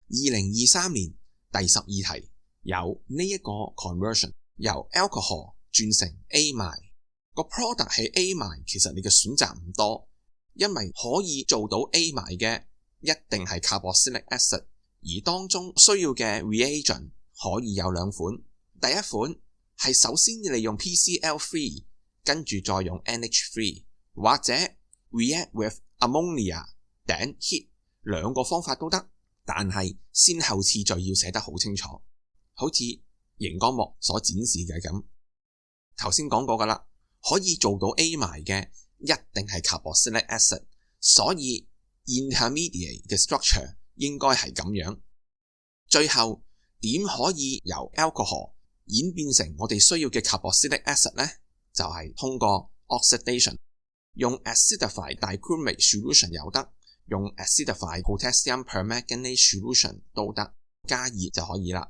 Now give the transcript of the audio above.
2023年第12題有呢一個 conversion， 由 alcohol 轉成 amide， 個 product 係 amide， 其實你嘅選擇唔多，因為可以做到 amide 嘅一定係 carboxylic acid， 而當中需要嘅 reagent 可以有兩款，第一款係首先利用 PCl3 跟住再用 NH3， 或者 react with ammonia then heat， 兩個方法都得，但係先後次序要寫得好清楚，好似熒光幕所展示嘅咁。頭先講過噶啦，可以做到 amide 嘅一定係 carboxylic acid， 所以 intermediate 嘅 structure 應該係咁樣。最後點可以由 alcohol 演變成我哋需要嘅 carboxylic acid 呢？就係通過 oxidation， 用 acidified dichromate solution 又得，用 acidified potassium permanganate solution 都得，加熱就可以啦。